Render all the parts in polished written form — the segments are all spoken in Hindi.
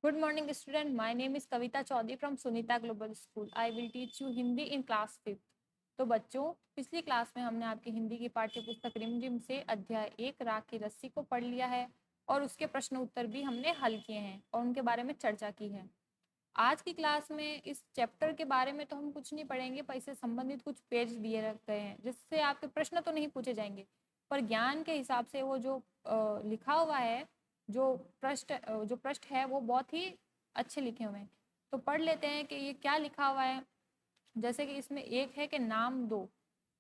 Good morning, student. My name is Kavita Chaudhary from Sunita Global School. I will teach you Hindi in class 5th. तो बच्चों, पिछली क्लास में हमने आपकी हिंदी की पाठ्य पुस्तक रिमझिम से अध्याय 1 राग की रस्सी को पढ़ लिया है और उसके प्रश्न उत्तर भी हमने हल किए हैं और उनके बारे में चर्चा की है। आज की क्लास में इस चैप्टर के बारे में तो हम कुछ नहीं पढ़ेंगे, पर इससे संबंधित कुछ पेज दिए गए हैं जिससे आपके प्रश्न तो नहीं पूछे जाएंगे, पर ज्ञान के हिसाब से वो जो लिखा हुआ है, जो पृष्ठ है वो बहुत ही अच्छे लिखे हुए हैं। तो पढ़ लेते हैं कि ये क्या लिखा हुआ है। जैसे कि इसमें एक है कि नाम दो,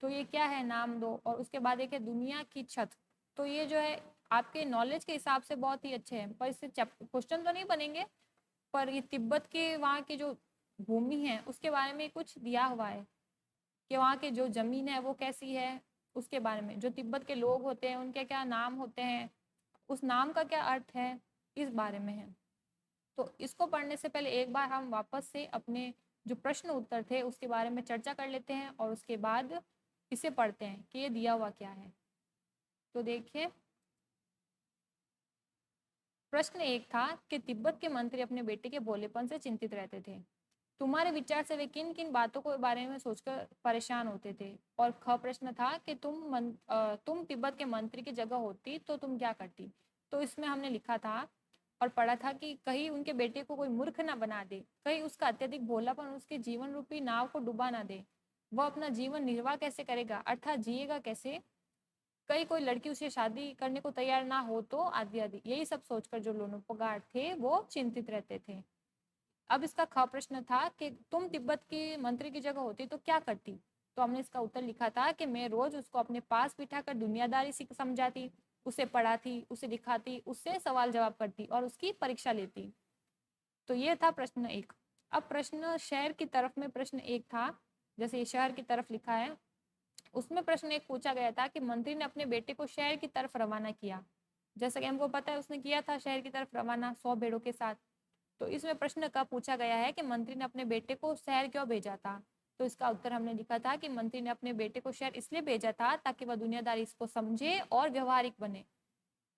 तो ये क्या है नाम दो, और उसके बाद एक है दुनिया की छत। तो ये जो है आपके नॉलेज के हिसाब से बहुत ही अच्छे हैं, पर इससे क्वेश्चन तो नहीं बनेंगे, पर ये तिब्बत के वहाँ की जो भूमि है उसके बारे में कुछ दिया हुआ है कि वहाँ की जो जमीन है वो कैसी है, उसके बारे में जो तिब्बत के लोग होते हैं उनके क्या नाम होते हैं, उस नाम का क्या अर्थ है, इस बारे में है। तो इसको पढ़ने से पहले एक बार हम वापस से अपने जो प्रश्न उत्तर थे उसके बारे में चर्चा कर लेते हैं और उसके बाद इसे पढ़ते हैं कि ये दिया हुआ क्या है। तो देखिए, प्रश्न एक था कि तिब्बत के मंत्री अपने बेटे के भोलेपन से चिंतित रहते थे। तुम्हारे विचार से वे किन किन बातों के बारे में सोचकर परेशान होते थे। और ख प्रश्न था कि तुम तिब्बत के मंत्री की जगह होती तो तुम क्या करती। तो इसमें हमने लिखा था और पढ़ा था कि कहीं उनके बेटे को कोई मूर्ख ना बना दे, कहीं उसका अत्यधिक भोलापन उसके जीवन रूपी नाव को डुबा ना दे। वह अपना जीवन निर्वाह कैसे करेगा, अर्थात जिएगा कैसे, कहीं कोई लड़की उसे शादी करने को तैयार ना हो तो, आदि आदि। यही सब सोचकर जो लोनोपगार थे वो चिंतित रहते थे। अब इसका ख प्रश्न था कि तुम तिब्बत की मंत्री की जगह होती तो क्या करती। तो हमने इसका उत्तर लिखा था कि मैं रोज उसको अपने पास बिठाकर दुनियादारी समझाती, उसे पढ़ाती, उसे दिखाती, उससे सवाल जवाब करती और उसकी परीक्षा लेती। तो ये था प्रश्न एक। अब प्रश्न शहर की तरफ में प्रश्न एक था, जैसे ये शहर की तरफ लिखा है, उसमें प्रश्न एक पूछा गया था कि मंत्री ने अपने बेटे को शहर की तरफ रवाना किया। जैसा कि हमको पता है उसने किया था शहर की तरफ रवाना 100 भेड़ों के साथ। तो इसमें प्रश्न का पूछा गया है कि मंत्री ने अपने बेटे को शहर क्यों भेजा था। तो इसका उत्तर हमने लिखा था कि मंत्री ने अपने बेटे को शहर इसलिए भेजा था ताकि वह दुनियादारी इसको समझे और व्यवहारिक बने,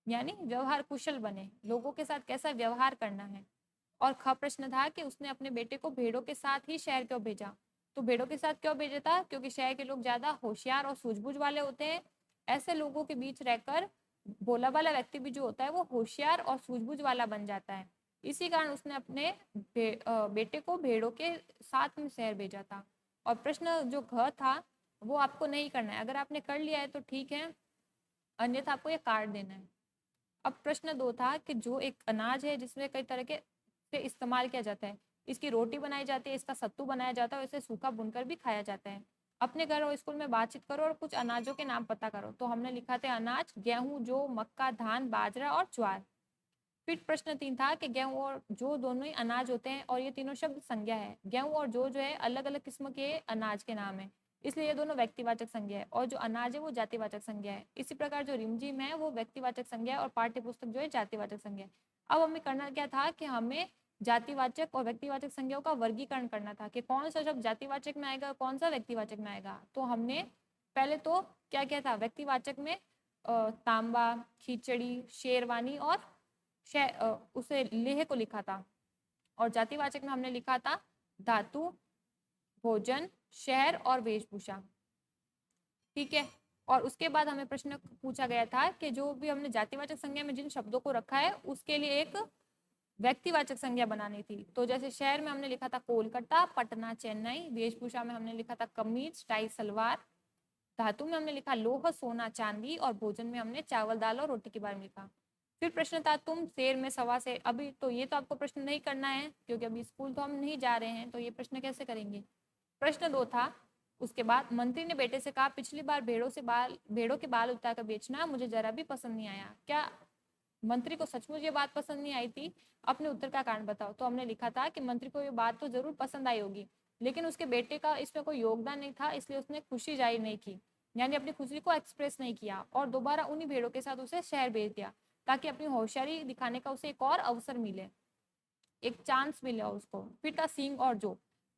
यानी व्यवहार कुशल बने, लोगों के साथ कैसा व्यवहार करना है। और ख प्रश्न था कि उसने अपने बेटे को भेड़ों के साथ ही शहर क्यों भेजा। तो भेड़ों के साथ क्यों भेजा था, क्योंकि शहर के लोग ज्यादा होशियार और सूझबूझ वाले होते हैं। ऐसे लोगों के बीच रहकर भोला वाला व्यक्ति भी जो होता है वो होशियार और सूझबूझ वाला बन जाता है। इसी कारण उसने अपने बेटे को भेड़ों के साथ में शहर भेजा था। और प्रश्न जो घ था वो आपको नहीं करना है, अगर आपने कर लिया है तो ठीक है, अन्यथा आपको ये काट देना है। अब प्रश्न दो था कि जो एक अनाज है जिसमें कई तरह के से इस्तेमाल किया जाता है, इसकी रोटी बनाई जाती है, इसका सत्तू बनाया जाता है और इसे सूखा भूनकर भी खाया जाता है। अपने घर और स्कूल में बातचीत करो और कुछ अनाजों के नाम पता करो। तो हमने लिखा थे अनाज, गेहूं, जौ, मक्का, धान, बाजरा और ज्वार। फिर प्रश्न तीन था कि गेहूं और जौ दोनों ही अनाज होते हैं और ये तीनों शब्द संज्ञा है। गेहूं और जौ जो है अलग अलग किस्म के अनाज के नाम है, इसलिए ये दोनों व्यक्तिवाचक संज्ञा है, और जो अनाज है वो जातिवाचक संज्ञा है। इसी प्रकार जो रिमझिम है वो व्यक्तिवाचक संज्ञा है और पाठ्य पुस्तक जो है जातिवाचक संज्ञा है। अब हमें करना क्या था कि हमें जातिवाचक और व्यक्तिवाचक संज्ञाओं का वर्गीकरण करना था कि कौन सा शब्द जातिवाचक में आएगा, कौन सा व्यक्तिवाचक में आएगा। तो हमने पहले तो क्या किया था, व्यक्तिवाचक में तांबा, खिचड़ी, शेरवानी और उसे लेह को लिखा था। और जातिवाचक में हमने लिखा था धातु, भोजन, शहर और वेशभूषा। ठीक है। और उसके बाद हमें प्रश्न पूछा गया था कि जो भी हमने जातिवाचक संज्ञा में जिन शब्दों को रखा है उसके लिए एक व्यक्तिवाचक संज्ञा बनानी थी। तो जैसे शहर में हमने लिखा था कोलकाता, पटना, चेन्नई। वेशभूषा में हमने लिखा था कमीज, टाई, सलवार। धातु में हमने लिखा लोह, सोना, चांदी। और भोजन में हमने चावल, दाल और रोटी के बारे में लिखा। फिर प्रश्न था तुम शेर में सवा शेर। अभी तो ये तो आपको प्रश्न नहीं करना है क्योंकि अभी स्कूल तो हम नहीं जा रहे हैं, तो ये प्रश्न कैसे करेंगे। प्रश्न दो था, उसके बाद मंत्री ने बेटे से कहा पिछली बार भेड़ों के बाल उतार बेचना मुझे जरा भी पसंद नहीं आया, क्या मंत्री को सचमुच ये बात पसंद नहीं आई थी। अपने उत्तर का कारण बताओ। तो हमने लिखा था कि मंत्री को ये बात तो जरूर पसंद आई होगी, लेकिन उसके बेटे का इसमें कोई योगदान नहीं था, इसलिए उसने खुशी जाहिर नहीं की, यानी अपनी खुशी को एक्सप्रेस नहीं किया और दोबारा उन्हीं भेड़ों के साथ उसे शहर भेज दिया ताकि अपनी होशियारी दिखाने का उसे एक और अवसर मिले, एक चांस मिला उसको। फिर था सिंह और जो।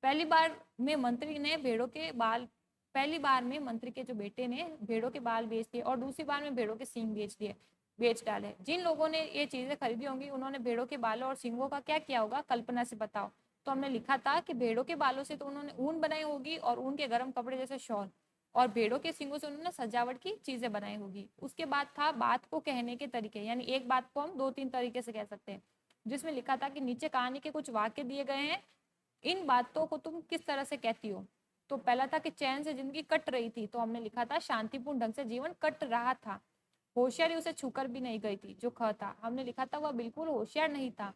पहली बार में मंत्री ने भेड़ों के बाल पहली बार में मंत्री के जो बेटे ने भेड़ों के बाल बेच दिए और दूसरी बार में भेड़ों के सींग बेच दिए। बेच डाले। जिन लोगों ने ये चीजें खरीदी होंगी उन्होंने भेड़ों के बालों और सींगों का क्या किया होगा, कल्पना से बताओ। तो हमने लिखा था कि भेड़ों के बालों से तो उन्होंने ऊन बनाई होगी और ऊन के गर्म कपड़े जैसे शॉल, और भेड़ों के सींगों से उन्होंने सजावट की चीजें बनाई होगी। उसके बाद था बात को कहने के तरीके, यानी एक बात को हम 2-3 तरीके से कह सकते हैं, जिसमें लिखा था कि नीचे कहानी के कुछ वाक्य दिए गए हैं, इन बातों को तुम किस तरह से कहती हो। तो पहला था कि चैन से जिंदगी कट रही थी, तो हमने लिखा था शांतिपूर्ण ढंग से जीवन कट रहा था। होशियारी उसे छूकर भी नहीं गई थी। जो ख था हमने लिखा था वह बिल्कुल होशियार नहीं था।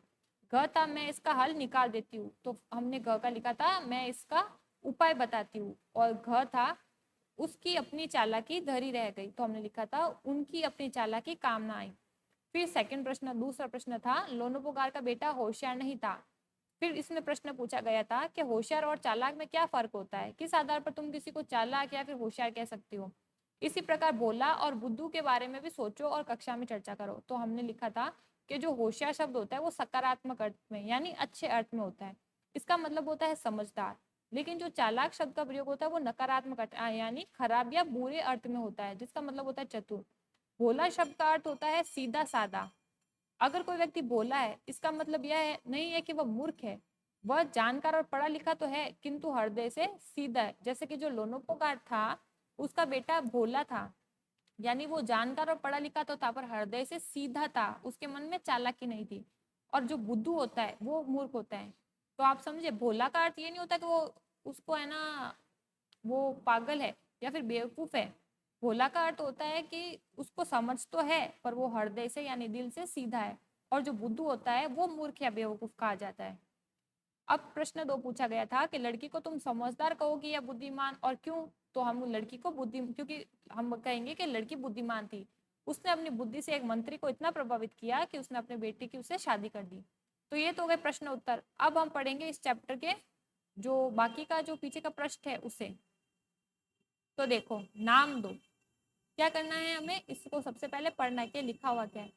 घ था मैं इसका हल निकाल देती हूँ, तो हमने घ का लिखा था मैं इसका उपाय बताती हूँ। और घ था उसकी अपनी चालाकी धरी रह गई, तो हमने लिखा था उनकी अपनी चालाकी काम ना आई। फिर सेकंड प्रश्न, दूसरा प्रश्न था लोनोपोगार का बेटा होशियार नहीं था। फिर इसमें प्रश्न पूछा गया था कि होशियार और चालाक में क्या फर्क होता है, किस आधार पर तुम किसी को चालाक या फिर होशियार कह सकती हो। इसी प्रकार भोला और बुद्धू के बारे में भी सोचो और कक्षा में चर्चा करो। तो हमने लिखा था कि जो होशियार शब्द होता है वो सकारात्मक अर्थ में यानी अच्छे अर्थ में होता है, इसका मतलब होता है समझदार। लेकिन जो चालाक शब्द का प्रयोग होता है वो नकारात्मक अर्थ यानी खराब या बुरे अर्थ में होता है, जिसका मतलब होता है चतुर। भोला शब्द का अर्थ होता है सीधा सादा। अगर कोई व्यक्ति भोला है इसका मतलब यह है नहीं है कि वह मूर्ख है, वह जानकार और पढ़ा लिखा तो है किंतु हृदय से सीधा है। जैसे कि जो लोनोपोगार था उसका बेटा भोला था, यानी वो जानकार और पढ़ा लिखा तो था पर हृदय से सीधा था, उसके मन में चालाकी नहीं थी। और जो बुद्धू होता है वो मूर्ख होता है। तो आप समझे, भोला का अर्थ ये नहीं होता कि वो उसको है ना वो पागल है या फिर बेवकूफ है। भोला का अर्थ होता है कि उसको समझ तो है पर वो हृदय से यानी दिल से सीधा है। और जो बुद्धू होता है वो मूर्ख या बेवकूफ कहा जाता है। अब प्रश्न 2 पूछा गया था कि लड़की को तुम समझदार कहोगी या बुद्धिमान और क्यों। तो हम लड़की को बुद्धि, क्योंकि हम कहेंगे कि लड़की बुद्धिमान थी, उसने अपनी बुद्धि से एक मंत्री को इतना प्रभावित किया कि उसने अपने बेटे की उससे शादी कर दी। तो ये तो हो गए प्रश्न उत्तर। अब हम पढ़ेंगे इस चैप्टर के जो बाकी का जो पीछे का पृष्ठ है उसे। तो देखो, नाम दो। क्या करना है हमें, इसको सबसे पहले पढ़ना है कि लिखा हुआ क्या है।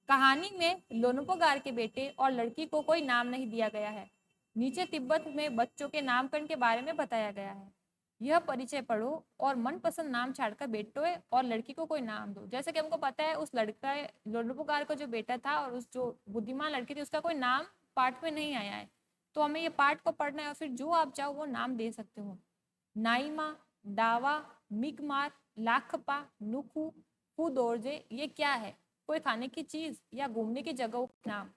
कहानी में लोनोपोगार के बेटे और लड़की को कोई नाम नहीं दिया गया है। नीचे तिब्बत में बच्चों के नामकरण के बारे में बताया गया है। यह परिचय पढ़ो और मनपसंद नाम छाड़कर बेटे और लड़की को कोई नाम दो। जैसे कि हमको पता है उस लड़का लोनोपोगार का जो बेटा था और उस जो बुद्धिमान लड़की थी उसका कोई नाम पाठ में नहीं आया है, तो हमें ये पाठ को पढ़ना है और फिर जो आप चाहो वो नाम दे सकते हो। नाइमा, डावा, मिगमार, लाखपा, नुकू, फूदोरजे, ये क्या है, कोई खाने की चीज या घूमने की जगहों के नाम।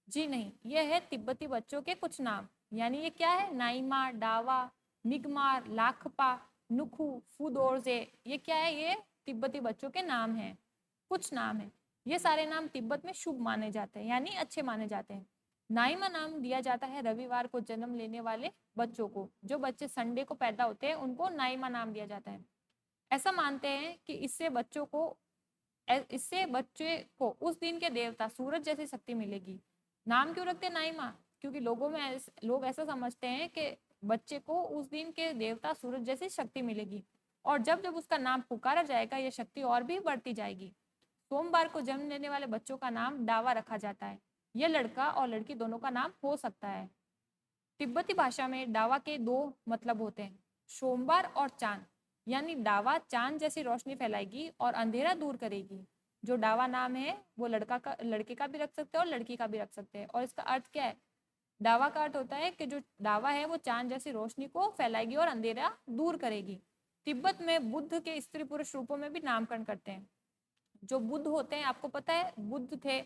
जी नहीं, ये है तिब्बती बच्चों के कुछ नाम। यानी ये क्या है, नाइमा, डावा, मिगमार, लाखपा, नुखू, फूदोरजे, ये क्या है, ये तिब्बती बच्चों के नाम हैं, कुछ नाम है। ये सारे नाम तिब्बत में शुभ माने जाते हैं यानी अच्छे माने जाते हैं। नाइमा नाम दिया जाता है रविवार को जन्म लेने वाले बच्चों को। जो बच्चे संडे को पैदा होते हैं उनको नाइमा नाम दिया जाता है। ऐसा मानते हैं कि इससे बच्चे को उस दिन के देवता सूरज जैसी शक्ति मिलेगी। नाम क्यों रखते हैं नाइमा, क्योंकि लोग ऐसा समझते हैं कि बच्चे को उस दिन के देवता सूरज जैसी शक्ति मिलेगी और जब जब उसका नाम पुकारा जाएगा यह शक्ति और भी बढ़ती जाएगी। सोमवार को जन्म लेने वाले बच्चों का नाम डावा रखा जाता है। यह लड़का और लड़की दोनों का नाम हो सकता है। तिब्बती भाषा में डावा के 2 मतलब होते हैं, सोमवार और चांद। यानी डावा चांद जैसी रोशनी फैलाएगी और अंधेरा दूर करेगी। जो डावा नाम है वो लड़के का भी रख सकते हैं और लड़की का भी रख सकते हैं। और इसका अर्थ क्या है, डावा का अर्थ होता है कि जो डावा है वो चांद जैसी रोशनी को फैलाएगी और अंधेरा दूर करेगी। तिब्बत में बुद्ध के स्त्री पुरुष रूपों में भी नामकरण करते हैं। जो बुद्ध होते हैं आपको पता है बुद्ध थे,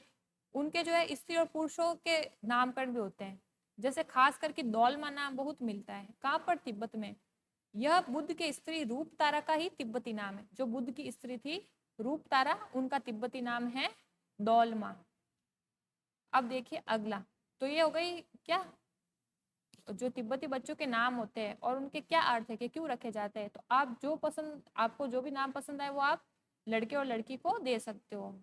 उनके जो है स्त्री और पुरुषों के नामकरण भी होते हैं। जैसे खास करके दौलमा नाम बहुत मिलता है, कहाँ पर, तिब्बत में। यह बुद्ध के स्त्री रूप तारा का ही तिब्बती नाम है। जो बुद्ध की स्त्री थी रूप तारा, उनका तिब्बती नाम है दौलमा। अब देखिए अगला, तो ये हो गई क्या, जो तिब्बती बच्चों के नाम होते हैं और उनके क्या अर्थ है कि क्यों रखे जाते हैं। तो आप जो पसंद, आपको जो भी नाम पसंद आए वो आप लड़के और लड़की को दे सकते हो।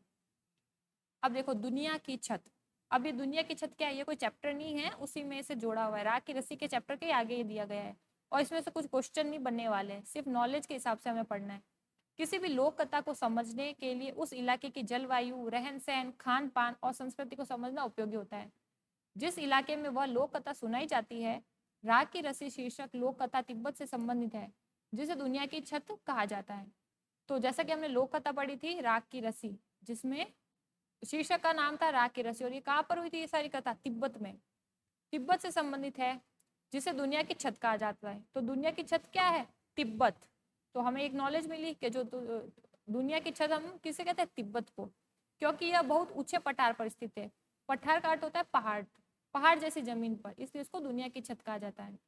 अब देखो दुनिया की छत। अब ये दुनिया की छत क्या है, ये कोई चैप्टर नहीं है, उसी में से जोड़ा हुआ है। राख की रस्सी के चैप्टर के आगे ये दिया गया है और इसमें से कुछ क्वेश्चन नहीं बनने वाले हैं, सिर्फ नॉलेज के हिसाब से हमें पढ़ना है। किसी भी लोक कथा को समझने के लिए उस इलाके की जलवायु, रहन सहन, खान पान और संस्कृति को समझना उपयोगी होता है। जिस इलाके में वह लोक कथा सुनाई जाती है, राख की रस्सी शीर्षक लोक कथा तिब्बत से संबंधित है, जिसे दुनिया की छत कहा जाता है। तो जैसा कि हमने लोक कथा पढ़ी थी राख की रस्सी, जिसमें शीर्षक का नाम था राग की रस्सी। और ये कहाँ पर हुई थी ये सारी कथा? तिब्बत में। तिब्बत से संबंधित है, जिसे दुनिया की छत कहा जाता है। तो दुनिया की छत क्या है? तिब्बत। तो हमें एक नॉलेज मिली कि जो दुनिया की छत हम किसे कहते हैं? तिब्बत को, क्योंकि यह बहुत ऊंचे पठार पर स्थित है। पठार का अर्थ होता है पहाड़, पहाड़ जैसी जमीन पर, इसलिए इसको दुनिया की छत कहा जाता है।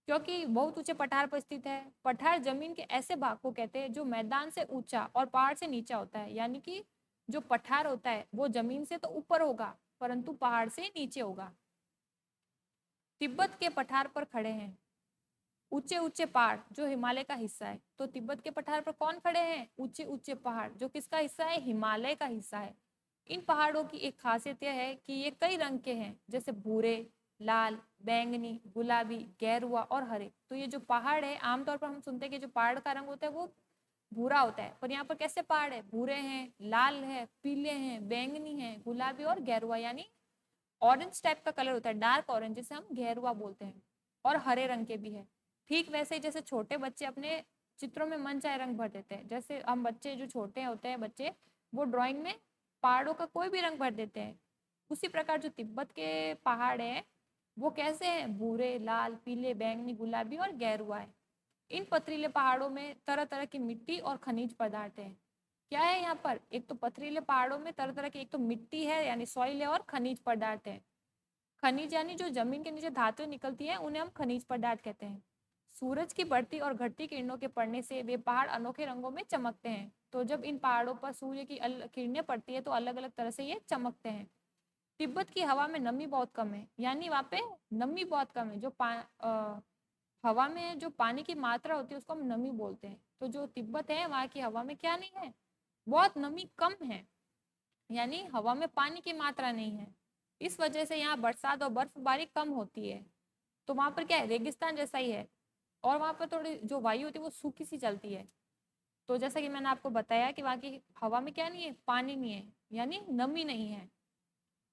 क्योंकि बहुत ऊंचे पठार पर स्थित है। पठार जमीन के ऐसे भाग को कहते हैं जो मैदान से ऊंचा और पहाड़ से नीचा होता है। यानी कि जो पठार होता है वो जमीन से तो ऊपर होगा परंतु पहाड़ से नीचे होगा। तिब्बत के पठार पर खड़े हैं ऊंचे ऊंचे पहाड़ जो हिमालय का हिस्सा है। तो तिब्बत के पठार पर कौन खड़े हैं? ऊंचे ऊंचे पहाड़ जो किसका हिस्सा है? हिमालय का हिस्सा है। इन पहाड़ों की एक खासियत यह है कि ये कई रंग के हैं, जैसे भूरे, लाल, बैंगनी, गुलाबी, गेरुआ और हरे। तो ये जो पहाड़ है, आमतौर पर हम सुनते हैं कि जो पहाड़ का रंग होता है वो भूरा होता है, पर यहाँ पर कैसे पहाड़ है? भूरे हैं, लाल है, पीले हैं, बैंगनी है, गुलाबी और गेरुआ, यानी ऑरेंज टाइप का कलर होता है, डार्क ऑरेंज, जिसे हम गेरुआ बोलते हैं। और हरे रंग के भी है। ठीक वैसे ही जैसे छोटे बच्चे अपने चित्रों में मन चाहे रंग भर देते हैं, जैसे हम बच्चे जो छोटे होते हैं बच्चे, वो ड्राइंग में पहाड़ों का कोई भी रंग भर देते हैं। उसी प्रकार जो तिब्बत के पहाड़ है वो कैसे हैं? भूरे, लाल, पीले, बैंगनी, गुलाबी और गेरुआ है। इन पथरीले पहाड़ों में तरह तरह की मिट्टी और खनिज पदार्थ हैं। क्या है यहाँ पर? एक तो पथरीले पहाड़ों में तरह तरह की, एक तो मिट्टी है यानी सॉइल है, और खनिज पदार्थ है। खनिज यानी जो जमीन के नीचे धातुएं निकलती हैं उन्हें हम खनिज पदार्थ कहते हैं। सूरज की बढ़ती और घटती किरणों के पड़ने से वे पहाड़ अनोखे रंगों में चमकते हैं। तो जब इन पहाड़ों पर सूर्य की किरणें पड़ती है तो अलग अलग तरह से ये चमकते हैं। तिब्बत की हवा में नमी बहुत कम है, यानी वहाँ पे नमी बहुत कम है। हवा में जो पानी की मात्रा होती है उसको हम नमी बोलते हैं। तो जो तिब्बत है वहाँ की हवा में क्या नहीं है? बहुत नमी कम है, यानी हवा में पानी की मात्रा नहीं है। इस वजह से यहाँ बरसात और बर्फबारी कम होती है। तो वहाँ पर क्या है? रेगिस्तान जैसा ही है। और वहाँ पर थोड़ी जो वायु होती है वो सूखी सी चलती है। तो जैसा कि मैंने आपको बताया कि वहाँ की हवा में क्या नहीं है? पानी नहीं है, यानी नमी नहीं है।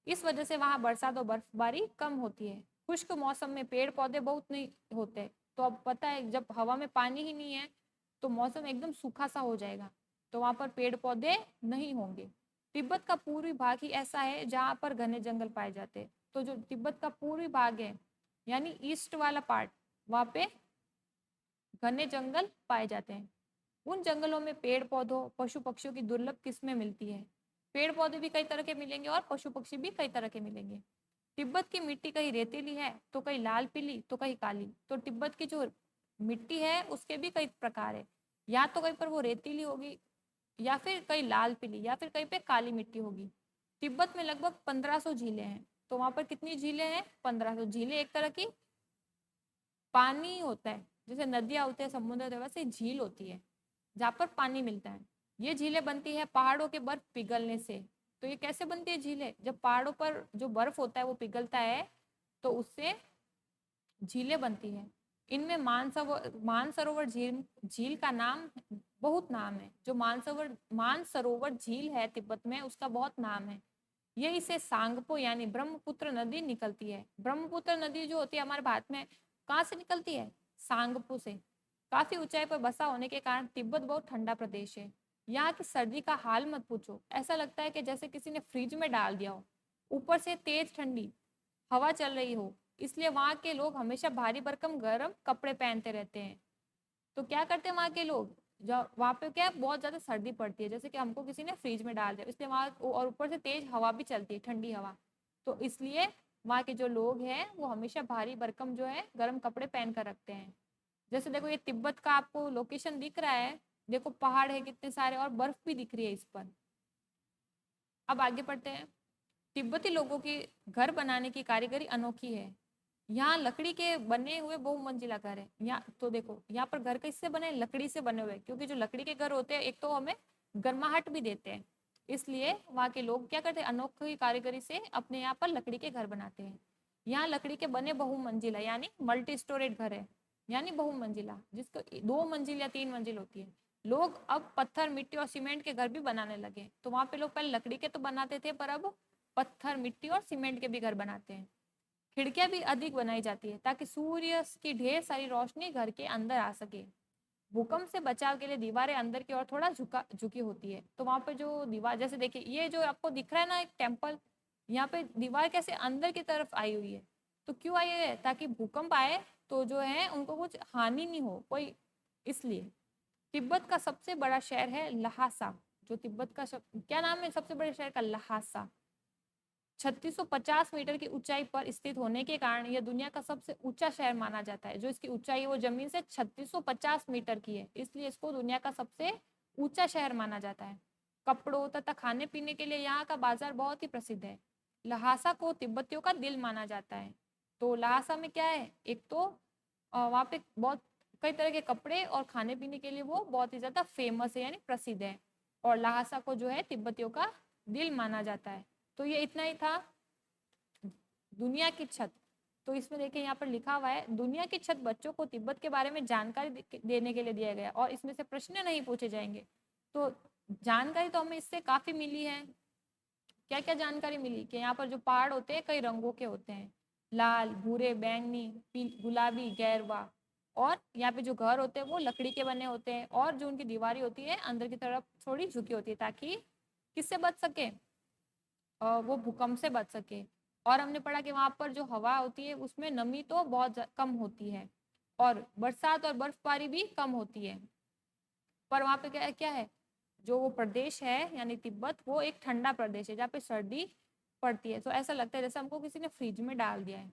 इस वजह से वहाँ बरसात और बर्फबारी कम होती है। खुश्क मौसम में पेड़ पौधे बहुत नहीं होते। तो अब पता है जब हवा में पानी ही नहीं है तो मौसम एकदम सूखा सा हो जाएगा, तो वहाँ पर पेड़ पौधे नहीं होंगे। तिब्बत का पूर्वी भाग ही ऐसा है जहाँ पर घने जंगल पाए जाते हैं। तो जो तिब्बत का पूर्वी भाग है यानी ईस्ट वाला पार्ट, वहाँ पे घने जंगल पाए जाते हैं। उन जंगलों में पेड़ पौधों, पशु पक्षियों की दुर्लभ किस्में मिलती है। पेड़ पौधे भी कई तरह के मिलेंगे और पशु पक्षी भी कई तरह के मिलेंगे। तिब्बत की मिट्टी कहीं रेतीली है तो कहीं लाल पीली तो कहीं काली। तो तिब्बत की जो मिट्टी है उसके भी कई प्रकार है, या तो कहीं पर वो रेतीली होगी, या फिर कहीं लाल पीली, या फिर कहीं पे काली मिट्टी होगी। तिब्बत में लगभग 1500 झीलें हैं। तो वहां पर कितनी झीलें हैं? 1500 झीलें। एक तरह की पानी होता है, जैसे नदियां होते हैं, समुद्र होते हैं, वैसे झील होती है जहाँ पर पानी मिलता है। ये झीलें बनती है पहाड़ों के बर्फ पिघलने से। तो ये कैसे बनती है झीलें? जब पहाड़ों पर जो बर्फ होता है वो पिघलता है तो उससे झीलें बनती है। इनमें मानसरोवर झील झील का नाम बहुत नाम है। जो मानसरोवर झील है तिब्बत में, उसका बहुत नाम है। ये इसे सांगपो यानी ब्रह्मपुत्र नदी निकलती है। ब्रह्मपुत्र नदी जो होती है हमारे भारत में कहाँ से निकलती है? सांगपो से। काफी ऊंचाई पर बसा होने के कारण तिब्बत बहुत ठंडा प्रदेश है। यहाँ की सर्दी का हाल मत पूछो, ऐसा लगता है कि जैसे किसी ने फ्रिज में डाल दिया हो। ऊपर से तेज ठंडी हवा चल रही हो, इसलिए वहाँ के लोग हमेशा भारी भरकम गर्म कपड़े पहनते रहते हैं। तो क्या करते हैं वहाँ के लोग? जब वहाँ पे क्या है, बहुत ज्यादा सर्दी पड़ती है, जैसे कि हमको किसी ने फ्रिज में डाल दिया, इसलिए वहाँ और ऊपर से तेज हवा भी चलती है, ठंडी हवा। तो इसलिए वहाँ के जो लोग हैं वो हमेशा भारी भरकम जो है गर्म कपड़े पहन कर रखते हैं। जैसे देखो ये तिब्बत का आपको लोकेशन दिख रहा है, देखो पहाड़ है कितने सारे और बर्फ भी दिख रही है इस पर। अब आगे बढ़ते हैं। तिब्बती लोगों की घर बनाने की कारीगरी अनोखी है। यहाँ लकड़ी के बने हुए बहुमंजिला घर है। यहाँ तो देखो यहाँ पर घर किससे बने? लकड़ी से बने हुए, क्योंकि जो लकड़ी के घर होते हैं एक तो हमें गर्माहट भी देते हैं, इसलिए वहाँ के लोग क्या करते हैं? अनोखी कारीगरी से अपने यहाँ पर लकड़ी के घर बनाते हैं। यहाँ लकड़ी के बने बहुमंजिला यानी मल्टी स्टोरेड घर है, यानी बहुमंजिला, जिसको 2 मंजिल या 3 मंजिल होती है। लोग अब पत्थर, मिट्टी और सीमेंट के घर भी बनाने लगे। तो वहाँ पे लोग पहले लकड़ी के तो बनाते थे, पर अब पत्थर, मिट्टी और सीमेंट के भी घर बनाते हैं। खिड़कियां भी अधिक बनाई जाती है ताकि सूर्य की ढेर सारी रोशनी घर के अंदर आ सके। भूकंप से बचाव के लिए दीवारें अंदर की ओर थोड़ा झुकी होती है। तो वहां पे जो दीवार, जैसे देखिए ये जो आपको दिख रहा है ना एक टेम्पल, यहाँ पे दीवार कैसे अंदर की तरफ आई हुई है। तो क्यों आई है? ताकि भूकंप आए तो जो है उनको कुछ हानि नहीं हो कोई, इसलिए। तिब्बत का सबसे बड़ा शहर है लहासा। जो तिब्बत का क्या नाम है सबसे बड़े शहर का? लहासा। 3650 मीटर की ऊंचाई पर स्थित होने के कारण यह दुनिया का सबसे ऊंचा शहर माना जाता है। जो इसकी ऊंचाई है वो जमीन से 3650 मीटर की है, इसलिए इसको दुनिया का सबसे ऊंचा शहर माना जाता है। कपड़ों तथा खाने पीने के लिए यहाँ का बाजार बहुत ही प्रसिद्ध है। लहासा को तिब्बतियों का दिल माना जाता है। तो लहासा में क्या है, एक तो वहाँ पे बहुत कई तरह के कपड़े और खाने पीने के लिए वो बहुत ही ज्यादा फेमस है, यानी प्रसिद्ध है। और लहासा को जो है तिब्बतियों का दिल माना जाता है। तो ये इतना ही था दुनिया की छत। तो इसमें देखिए यहाँ पर लिखा हुआ है दुनिया की छत बच्चों को तिब्बत के बारे में जानकारी देने के लिए दिया गया और इसमें से प्रश्न नहीं पूछे जाएंगे। तो जानकारी तो हमें इससे काफी मिली है। क्या क्या जानकारी मिली कि यहाँ पर जो पहाड़ होते हैं कई रंगों के होते हैं, लाल, भूरे, बैंगनी, गुलाबी, गैरवा। और यहाँ पे जो घर होते हैं वो लकड़ी के बने होते हैं और जो उनकी दीवारें होती है अंदर की तरफ थोड़ी झुकी होती है, ताकि किससे बच सके, वो भूकंप से बच सके। और हमने पढ़ा कि वहां पर जो हवा होती है उसमें नमी तो बहुत कम होती है और बरसात और बर्फबारी भी कम होती है। पर वहां पे क्या क्या है, जो वो प्रदेश है यानी तिब्बत, वो एक ठंडा प्रदेश है जहाँ पे सर्दी पड़ती है। तो ऐसा लगता है जैसे हमको किसी ने फ्रिज में डाल दिया है।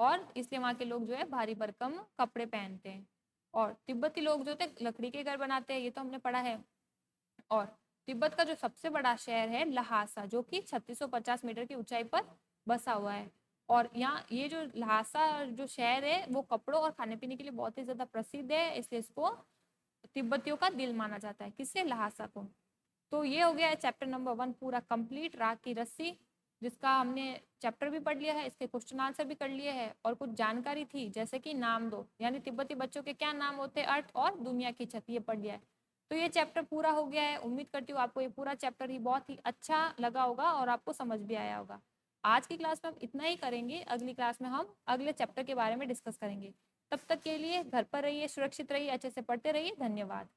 और इसलिए वहाँ के लोग जो है भारी भरकम कपड़े पहनते हैं। और तिब्बती लोग जो थे लकड़ी के घर बनाते हैं, ये तो हमने पढ़ा है। और तिब्बत का जो सबसे बड़ा शहर है लहासा, जो कि 3650 मीटर की ऊंचाई पर बसा हुआ है। और यहाँ ये जो लहासा जो शहर है वो कपड़ों और खाने पीने के लिए बहुत ही ज्यादा प्रसिद्ध है, इसलिए इसको तिब्बतियों का दिल माना जाता है। किससे? लहासा को। तो ये हो गया है चैप्टर नंबर 1 पूरा कंप्लीट, राग की रस्सी, जिसका हमने चैप्टर भी पढ़ लिया है, इसके क्वेश्चन आंसर भी कर लिए हैं और कुछ जानकारी थी जैसे कि नाम दो, यानी तिब्बती बच्चों के क्या नाम होते हैं, अर्थ और दुनिया की छत, ये पढ़ लिया है। तो ये चैप्टर पूरा हो गया है। उम्मीद करती हूँ आपको ये पूरा चैप्टर ही बहुत ही अच्छा लगा होगा और आपको समझ भी आया होगा। आज की क्लास में हम इतना ही करेंगे, अगली क्लास में हम अगले चैप्टर के बारे में डिस्कस करेंगे। तब तक के लिए घर पर रहिए, सुरक्षित रहिए, अच्छे से पढ़ते रहिए। धन्यवाद।